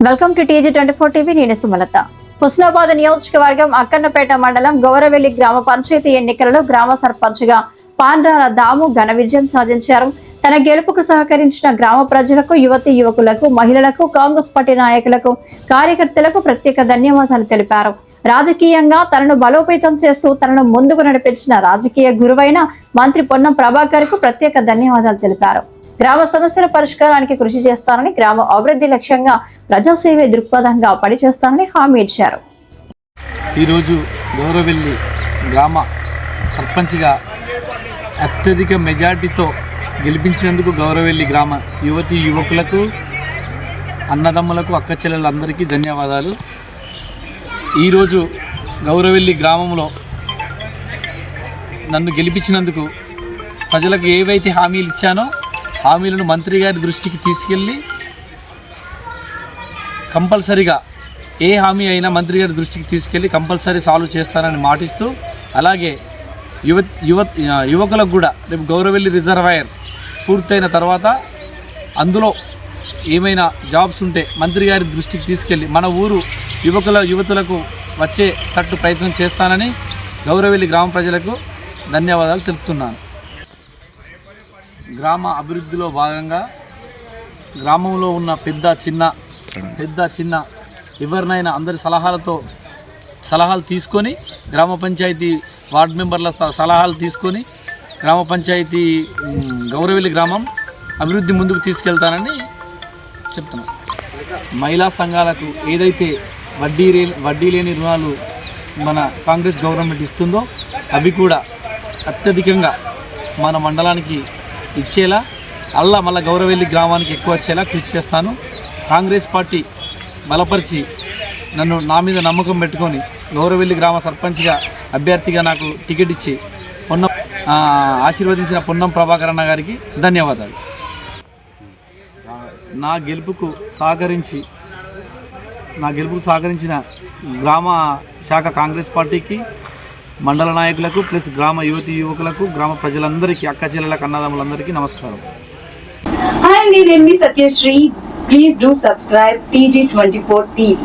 Welcome to TG24 TV. నేను సుమలత. హుస్నాబాద్ నియోజకవర్గం అక్కన్నపేట మండలం గౌరవెల్లి గ్రామ పంచాయతీ ఎన్నికలలో గ్రామ సర్పంచ్ గా పాండ్రాల దాము ఘన విజయం సాధించారు. తన గెలుపుకు సహకరించిన గ్రామ ప్రజలకు, యువతీ యువకులకు, మహిళలకు, కాంగ్రెస్ పార్టీ నాయకులకు, కార్యకర్తలకు ప్రత్యేక ధన్యవాదాలు తెలిపారు. రాజకీయంగా తనను బలోపేతం చేస్తూ తనను ముందుకు నడిపించిన రాజకీయ గురువైన మంత్రి పొన్నం ప్రభాకర్ కు ప్రత్యేక ధన్యవాదాలు తెలిపారు. గ్రామ సమస్యల పరిష్కారానికి కృషి చేస్తానని, గ్రామ అభివృద్ధి లక్ష్యంగా ప్రజాసేవే దృక్పథంగా పనిచేస్తానని హామీ ఇచ్చారు. ఈరోజు గౌరవెల్లి గ్రామ సర్పంచ్గా అత్యధిక మెజార్టీతో గెలిపించినందుకు గౌరవెల్లి గ్రామ యువతీ యువకులకు, అన్నదమ్ములకు, అక్క చెల్లెలందరికీ ధన్యవాదాలు. ఈరోజు గౌరవెల్లి గ్రామంలో నన్ను గెలిపించినందుకు ప్రజలకు ఏవైతే హామీలు ఇచ్చానో హామీలను మంత్రి గారి దృష్టికి తీసుకెళ్ళి కంపల్సరిగా ఏ హామీ అయినా మంత్రి గారి దృష్టికి తీసుకెళ్ళి కంపల్సరీ సాల్వ్ చేస్తానని మాటిస్తూ, అలాగే యువకులకు కూడా రేపు గౌరవెల్లి రిజర్వాయర్ పూర్తయిన తర్వాత అందులో ఏమైనా జాబ్స్ ఉంటే మంత్రి గారి దృష్టికి తీసుకెళ్ళి మన ఊరు యువతులకు వచ్చే తట్టు ప్రయత్నం చేస్తానని గౌరవెల్లి గ్రామ ప్రజలకు ధన్యవాదాలు తెలుపుతున్నాను. గ్రామ అభివృద్ధిలో భాగంగా గ్రామంలో ఉన్న పెద్ద చిన్న ఎవరినైనా అందరి సలహాలు తీసుకొని గ్రామ పంచాయతీ వార్డు మెంబర్ల సలహాలు తీసుకొని గ్రామ పంచాయతీ గౌరవెల్లి గ్రామం అభివృద్ధి ముందుకు తీసుకెళ్తానని చెప్తున్నాను. మహిళా సంఘాలకు ఏదైతే వడ్డీ లేని రుణాలు మన కాంగ్రెస్ గవర్నమెంట్ ఇస్తుందో అవి కూడా అత్యధికంగా మన మండలానికి ఇచ్చేలా, మళ్ళీ గౌరవెల్లి గ్రామానికి ఎక్కువ వచ్చేలా కృషి చేస్తాను. కాంగ్రెస్ పార్టీ బలపరిచి నా మీద నమ్మకం పెట్టుకొని గౌరవెల్లి గ్రామ సర్పంచ్గా అభ్యర్థిగా నాకు టికెట్ ఇచ్చి ఆశీర్వదించిన పొన్నం ప్రభాకర్ అన్న గారికి ధన్యవాదాలు. నా గెలుపుకు సహకరించిన గ్రామ శాఖ కాంగ్రెస్ పార్టీకి, మండల నాయకులకు, ప్లస్ గ్రామ యువతీ యువకులకు, గ్రామ ప్రజలందరికీ, అక్క చెల్లెలకు, అన్నదమ్ములందరికీ నమస్కారం. Hi, నేను Satyasri. Please do subscribe TG24 TV.